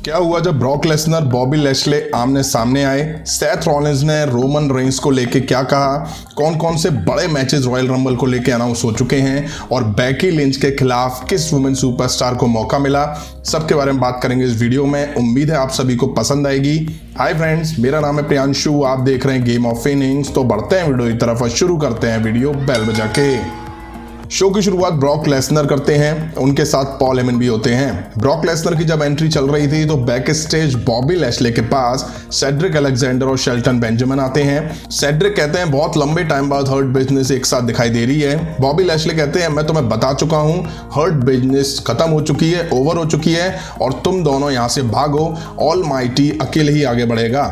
क्या हुआ जब ब्रॉक लेसनर बॉबी लैशले आमने सामने आए? सेथ रॉलिंस ने रोमन रेंस को लेके क्या कहा? कौन कौन से बड़े मैचेस रॉयल रंबल को लेके अनाउंस हो चुके हैं और बेकी लिंच के खिलाफ किस वुमेन सुपरस्टार को मौका मिला, सबके बारे में बात करेंगे इस वीडियो में। उम्मीद है आप सभी को पसंद आएगी। हाय फ्रेंड्स, मेरा नाम है प्रियांशु, आप देख रहे हैं गेम ऑफ इनिंग्स। तो बढ़ते हैं वीडियो की तरफ और शुरू करते हैं वीडियो बेल बजा के। शो की शुरुआत ब्रॉक लेसनर करते हैं, उनके साथ पॉल हेमन भी होते हैं। ब्रॉक लेसनर की जब एंट्री चल रही थी तो बैक स्टेज बॉबी लैशले के पास सेड्रिक अलेक्जेंडर और शेल्टन बेंजामिन आते हैं। सेड्रिक कहते हैं बहुत लंबे टाइम बाद हर्ट बिजनेस एक साथ दिखाई दे रही है। बॉबी लैशले कहते हैं मैं तुम्हें बता चुका हूं, हर्ट बिजनेस खत्म हो चुकी है, ओवर हो चुकी है और तुम दोनों यहां से भागो, ऑलमाइटी अकेले ही आगे बढ़ेगा।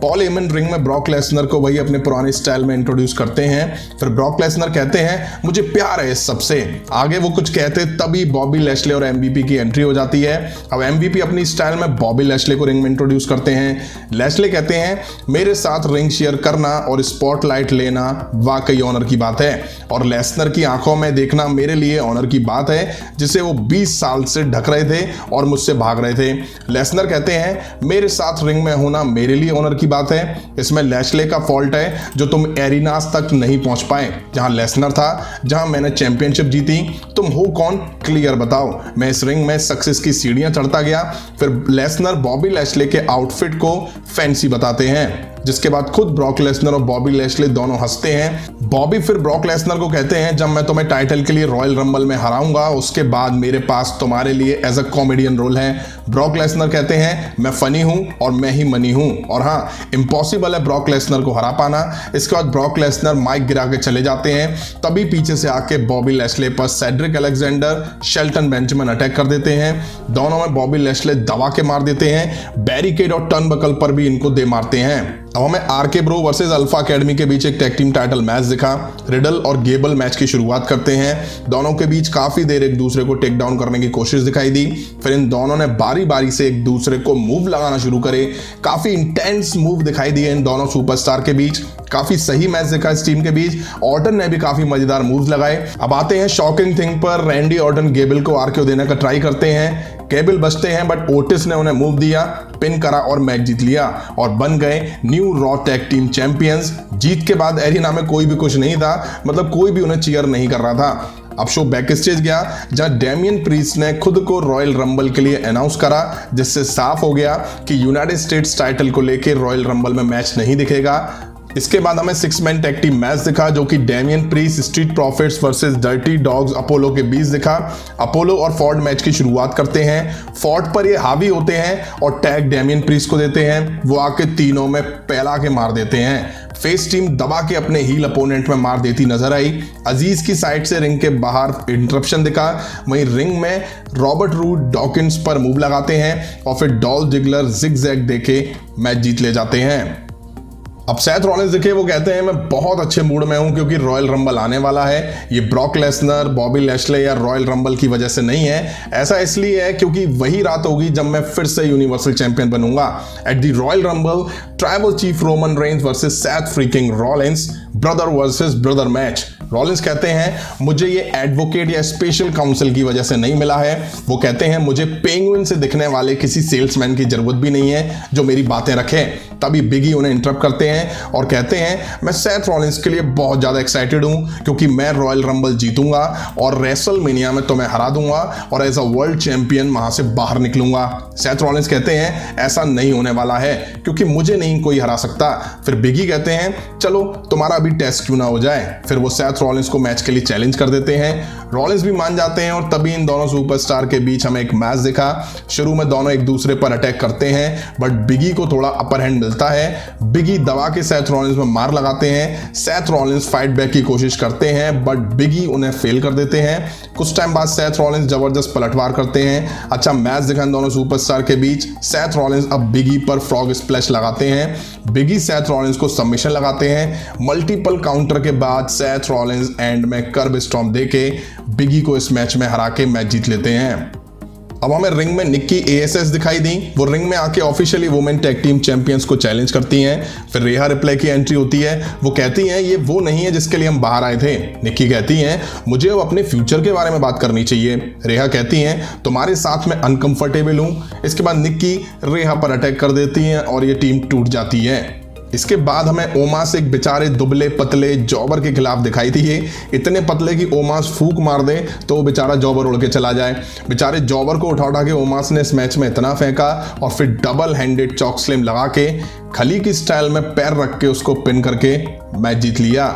पॉल हेमन रिंग में ब्रॉक लेसनर को वही अपने पुराने स्टाइल में इंट्रोड्यूस करते हैं। फिर ब्रॉक लेसनर कहते हैं मुझे प्यार है इस सबसे। आगे वो कुछ कहते तभी बॉबी लैशले और एमवीपी की एंट्री हो जाती है। अब एमवीपी अपनी स्टाइल में बॉबी लैशले को रिंग में इंट्रोड्यूस करते हैं। लैशले कहते हैं मेरे साथ रिंग शेयर करना और स्पॉटलाइट लेना वाकई ऑनर की बात है और लेसनर की आंखों में देखना मेरे लिए ऑनर की बात है, जिसे वो 20 साल से ढक रहे थे और मुझसे भाग रहे थे। लेसनर कहते हैं मेरे साथ रिंग में होना मेरे लिए ऑनर की बात है, इसमें लैशले का फॉल्ट है जो तुम एरिनास तक नहीं पहुंच पाए जहां लेसनर था, जहां मैंने चैंपियनशिप जीती। तुम हो कौन, क्लियर बताओ। मैं इस रिंग में सक्सेस की सीढ़ियां चढ़ता गया। फिर लेसनर बॉबी लैशले के आउटफिट को फैंसी बताते हैं, जिसके बाद खुद ब्रॉक लेसनर और बॉबी लैशले दोनों हंसते हैं। बॉबी फिर ब्रॉक लेसनर को कहते हैं जब मैं तुम्हें टाइटल के लिए रॉयल रंबल में हराऊंगा उसके बाद मेरे पास तुम्हारे लिए एज अ कॉमेडियन रोल है। ब्रॉक लेसनर कहते हैं मैं फनी हूं और मैं ही मनी हूं और हाँ, इम्पॉसिबल है ब्रॉक लेसनर को हरा पाना। इसके बाद ब्रॉक लेसनर माइक गिरा के चले जाते हैं। तभी पीछे से आके बॉबी लैशले पर Cedric Alexander, Shelton Benjamin attack कर देते हैं। दोनों में बॉबी लैशले दबा के मार देते हैं। बैरिकेड और टर्नबकल पर भी इनको दे मारते हैं। अब हमें RK Bro versus alpha academy के बीच एक टैग टीम टाइटल मैच दिखा। रिडल और गेबल मैच की शुरुआत करते हैं। दोनों के बीच काफी देर एक दूसरे को टेक डाउन करने की कोशिश दिखाई दी। फिर इन दोनों ने बारी बारी से एक दूसरे को मूव लगाना शुरू करे। काफी इंटेंस मूव दिखाई दिए इन दोनों सुपरस्टार के बीच। काफी सही मैच दिखा इस टीम के बीच। ऑर्टन ने भी काफी मजेदार मूव्स लगाए। अब आते हैं शॉकिंग थिंग पर। रैंडी ऑर्टन गेबल को आरकेओ देने का ट्राई करते हैं। केबल बचते हैं बट ओटिस ने उन्हें मूव दिया, पिन करा और मैच जीत लिया और बन गए new raw tag team champions. जीत के बाद एरिना में कोई भी कुछ नहीं था, मतलब कोई भी उन्हें चीयर नहीं कर रहा था। अब शो बैक स्टेज गया जहां डेमियन प्रीस्ट ने खुद को रॉयल रंबल के लिए अनाउंस करा, जिससे साफ हो गया कि यूनाइटेड स्टेट्स टाइटल को लेकर रॉयल रंबल में मैच नहीं दिखेगा। इसके बाद हमें 6 मैन टैग टीम मैच दिखा जो कि Damien priest, street profits versus dirty dogs Apollo के बीच दिखा। अपोलो और फॉर्ड मैच की शुरुआत करते हैं। फॉर्ड पर ये हावी होते हैं और टैग डेमियन प्रीस्ट को देते हैं। वो आके तीनों में पहला के मार देते हैं। फेस टीम दबा के अपने हील अपोनेंट में मार देती नजर आई। अजीज की साइड से रिंग के बाहर इंटरप्शन दिखा। वहीं रिंग में रॉबर्ट रूड डॉकिंस पर मूव लगाते हैं और फिर डॉल्फ जिगलर जिग जैग देके मैच जीत ले जाते हैं। अब सेथ रॉलिंस दिखे, वो कहते हैं मैं बहुत अच्छे मूड में हूं क्योंकि रॉयल रंबल आने वाला है। ये ब्रॉक लेसनर, बॉबी लैशले या रॉयल रंबल की वजह से नहीं है। ऐसा इसलिए है क्योंकि वही रात होगी जब मैं फिर से यूनिवर्सल चैंपियन बनूंगा। At the royal rumble, tribal chief Roman Reigns versus Seth freaking Rollins, brother versus brother match. Rollins कहते हैं मुझे ये एडवोकेट या स्पेशल काउंसिल की वजह से नहीं मिला है। वो कहते हैं मुझे पेंगुइन से दिखने वाले किसी सेल्समैन की जरूरत भी नहीं है जो मेरी बातें रखे। तभी बिगी उन्हें इंटरप्ट करते हैं और कहते हैं मैं सेथ रॉलिंस के लिए बहुत ज्यादा एक्साइटेड हूं क्योंकि मैं रॉयल रंबल जीतूंगा और रेसलमेनिया में तुम्हें हरा दूंगा और एज अ वर्ल्ड चैंपियन वहां से बाहर निकलूंगा। सेथ रॉलिंस कहते हैं ऐसा नहीं होने वाला है क्योंकि मुझे नहीं कोई हरा सकता। फिर बिगी कहते हैं चलो तुम्हारा अभी टेस्ट क्यों ना हो जाए। फिर वो सेथ रॉलिंस को मैच के लिए चैलेंज कर देते हैं। रॉलिंस भी मान जाते हैं और तभी इन दोनों सुपरस्टार के बीच हमें एक मैच दिखा। शुरू में दोनों एक दूसरे पर अटैक करते हैं बट बिगी को थोड़ा अपर हैंड मिलता है। बिगी दबा के सेथ रॉलिंस में मार लगाते हैं। सेथ रॉलिंस फाइट बैक की कोशिश करते हैं बट बिगी उन्हें फेल कर देते हैं। कुछ टाइम बाद सेथ रॉलिंस जबरदस्त पलटवार करते हैं। अच्छा मैच दिखा इन दोनों सुपरस्टार के बीच। सेथ रॉलिंस अब बिगी पर फ्रॉग स्प्लैश लगाते हैं। बिगी सेथ रॉलिंस को सबमिशन लगाते हैं। मल्टीपल काउंटर के बाद सेथ रॉलिंस एंड में कर्ब स्टॉम्प देके बिगी को इस मैच में हरा के मैच जीत लेते हैं। अब हमें रिंग में निक्की एएसएस दिखाई दी। वो रिंग में आके officially women tag team champions को चैलेंज करती हैं। फिर रेहा रिप्लाई की एंट्री होती है। वो कहती हैं ये वो नहीं है जिसके लिए हम बाहर आए थे। निक्की कहती हैं मुझे अब अपने फ्यूचर के बारे में बात करनी चाहिए। रेहा कहती हैं तुम्हारे साथ मैं अनकंफर्टेबल हूं। इसके बाद निक्की रेहा पर अटैक कर देती हैं और ये टीम टूट जाती है। इसके बाद हमें ओमास एक बेचारे दुबले पतले जॉबर के खिलाफ दिखाई दिए। इतने पतले कि ओमास फूक मार दे तो वो बेचारा जॉबर उड़ के चला जाए। बेचारे जॉबर को उठा के ओमास ने इस मैच में इतना फेंका और फिर डबल हैंडेड चॉक स्लैम लगा के खली की स्टाइल में पैर रख के उसको पिन करके मैच जीत लिया।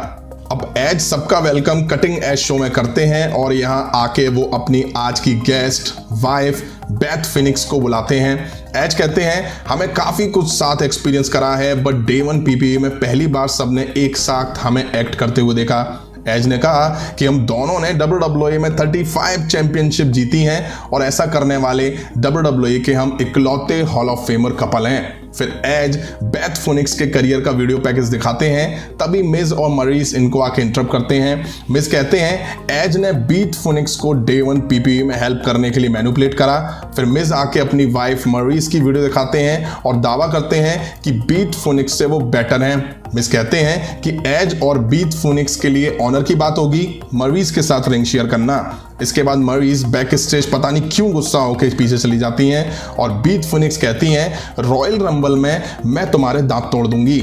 अब एज सबका वेलकम कटिंग एज शो में करते हैं और यहाँ आके वो अपनी आज की गेस्ट वाइफ बेथ फिनिक्स को बुलाते हैं। एज कहते हैं हमें काफी कुछ साथ एक्सपीरियंस करा है बट डे 1 पीपीए में पहली बार सबने एक साथ हमें एक्ट करते हुए देखा। एज ने कहा कि हम दोनों ने WWE में 35 चैंपियनशिप जीती हैं और ऐसा करने वाले WWE के हम इकलौते हॉल ऑफ फेमर कपल हैं। फिर एज बेथ फिनिक्स के करियर का वीडियो पैकेज दिखाते हैं। तभी मिज और मरीज इनको आके इंटरप्ट करते हैं। मिज कहते हैं एज ने बीथ फिनिक्स को डे 1 पीपीए में हेल्प करने के लिए मैनिपुलेट करा। फिर मिज आके अपनी वाइफ मरीज की वीडियो दिखाते हैं और दावा करते हैं कि बीथ फिनिक्स से वो बेटर हैं। मिज कहते हैं कि एज और बीथ फिनिक्स के लिए ऑनर की बात होगी मरीज के साथ रिंग शेयर करना। इसके बाद मरीज बैक स्टेज पता नहीं क्यों गुस्सा होकर पीछे चली जाती हैं और बीथ फिनिक्स कहती हैं रॉयल रंबल में मैं तुम्हारे दांत तोड़ दूंगी।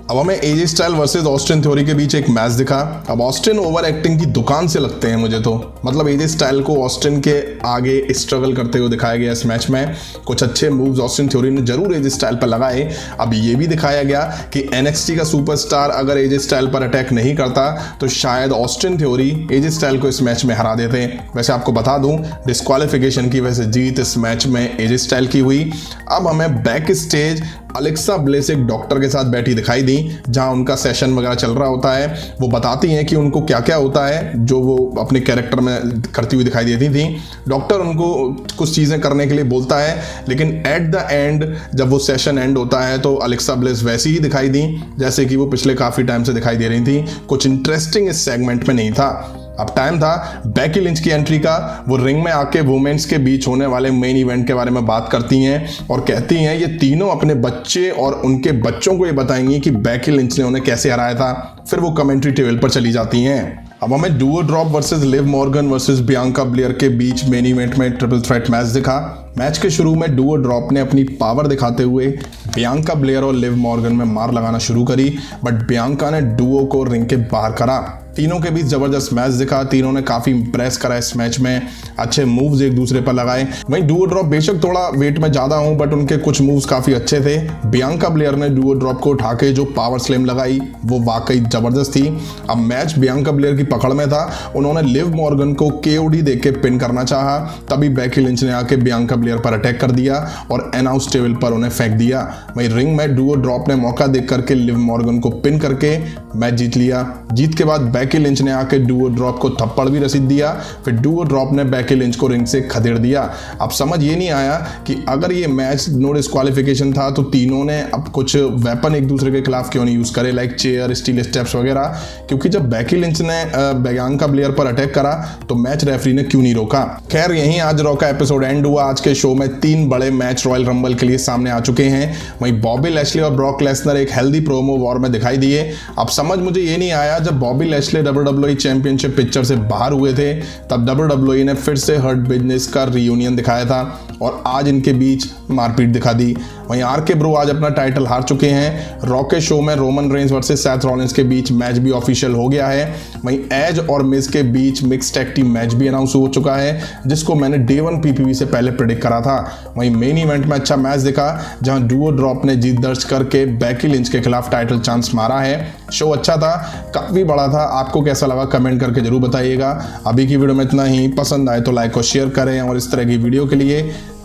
अब हमें एजे स्टाइल वर्सेस ऑस्टिन थ्योरी के बीच एक मैच दिखा। अब ऑस्टिन ओवर एक्टिंग की दुकान से लगते हैं मुझे तो, मतलब एजे स्टाइल को ऑस्टिन के आगे स्ट्रगल करते हुए दिखाया गया इस मैच में। कुछ अच्छे मूव्स ऑस्टिन थ्योरी ने जरूर एजे स्टाइल पर लगाए। अब ये भी दिखाया गया कि एनएक्सटी का सुपरस्टार अगर एजे स्टाइल पर अटैक नहीं करता तो शायद ऑस्टिन थ्योरी एजे स्टाइल को इस मैच में हरा देते। वैसे आपको बता दूं डिस्क्वालिफिकेशन की वजह से जीत इस मैच में एजे स्टाइल की हुई। अब हमें बैक स्टेज अलेक्सा ब्लेस एक डॉक्टर के साथ बैठी दिखाई दी जहां उनका सेशन वगैरह चल रहा होता है। वो बताती हैं कि उनको क्या क्या होता है जो वो अपने कैरेक्टर में करती हुई दिखाई देती थी। डॉक्टर उनको कुछ चीज़ें करने के लिए बोलता है लेकिन एट द एंड जब वो सेशन एंड होता है तो अलेक्सा ब्लेस वैसी ही दिखाई दी जैसे कि वो पिछले काफ़ी टाइम से दिखाई दे रही थी। कुछ इंटरेस्टिंग इस सेगमेंट में नहीं था। अब टाइम था बेकी लिंच की एंट्री का। वो रिंग में आके वुमेन्स के बीच होने वाले मेन इवेंट के बारे में बात करती हैं और कहती हैं ये तीनों अपने बच्चे और उनके बच्चों को ये बताएंगी कि बेकी लिंच ने उन्हें कैसे हराया था। फिर वो कमेंट्री टेबल पर चली जाती हैं। अब हमें Duo drop versus Liv Morgan versus Bianca Blair के बीच मेन इवेंट में ट्रिपल थ्रेट मैच दिखा। मैच के शुरू में डुओ ड्रॉप ने अपनी पावर दिखाते हुए बियांका ब्लेयर और लिव मॉर्गन में मार लगाना शुरू करी बट बियांका ने डुओ को रिंग के बाहर करा। तीनों के बीच जबरदस्त मैच दिखा। तीनों ने काफी इंप्रेस करा इस मैच में, अच्छे मूव्स एक दूसरे पर लगाए। वहीं डुओ ड्रॉप बेशक थोड़ा वेट में ज्यादा हूं बट उनके कुछ मूव्स काफी अच्छे थे। बियांका ब्लेयर ने डुओ ड्रॉप को उठा के जो पावर स्लैम लगाई वो वाकई जबरदस्त थी। अब मैच बियांका ब्लेयर की पकड़ में था। उन्होंने लिव मॉर्गन को केओडी देख के पिन करना चाहा, तभी बेकी लिंच ने आके बियांका ब्लेयर पर अटैक कर दिया और अनाउंस टेबल पर उन्हें फेंक दिया। वहीं रिंग में डुओ ड्रॉप ने मौका देख करके लिव मॉर्गन को पिन करके मैच जीत लिया। जीत के बाद बेकी लिंच ने आके डुओ ड्रॉप को थप्पड़ भी रसीद दिया। फिर डुओ ड्रॉप ने बेकी लिंच को रिंग से खदेड़ दिया। अब समझ ये नहीं आया कि अगर ये मैच नो डिस्क्वालिफिकेशन था तो तीनों ने अब कुछ वेपन एक दूसरे के खिलाफ क्यों नहीं यूज करे, लाइक चेयर, स्टील स्टेप्स वगैरह, क्योंकि जब बेकी लिंच ने बियांका ब्लेयर पर अटैक करा तो मैच रेफरी ने क्यों नहीं रोका। खैर यहीं आज रॉ का एपिसोड एंड हुआ। आज के शो में 3 बड़े मैच रॉयल रंबल के लिए सामने आ चुके हैं। वहीं बॉबी लैशली और ब्रॉक लेसनर एक हेल्दी प्रोमो वॉर में दिखाई दिए। अब समझ मुझे ये नहीं आया, जब Bobby Lashley WWE championship picture से बाहर हुए थे तब WWE ने फिर से हर्ट बिजनेस का रियूनियन दिखाया था और आज इनके बीच मारपीट दिखा दी। वहीं RK Bro आज अपना टाइटल हार चुके हैं। रॉ के शो में Roman Reigns versus Seth Rollins के बीच मैच भी ऑफिशियल हो गया है। वहीं एज और मिज के बीच मिक्स टैग टीम मैच भी अनाउंस हो चुका है जिसको मैंने डे 1 PPV से पहले प्रेडिक्ट करा था। वहीं मेन इवेंट में अच्छा मैच दिखा जहां डुओ ड्रॉप ने जीत दर्ज करके बेकी लिंच के खिलाफ टाइटल चांस मारा है। शो अच्छा था, काफी बड़ा था। आपको कैसा लगा कमेंट करके जरूर बताइएगा। अभी की वीडियो में इतना ही। पसंद आए तो लाइक और शेयर करें और इस तरह की वीडियो के लिए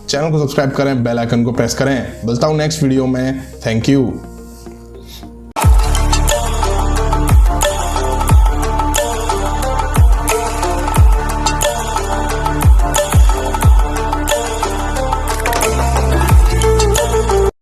चैनल को सब्सक्राइब करें, बेल आइकन को प्रेस करें। मिलता हूं नेक्स्ट वीडियो में। Thank you.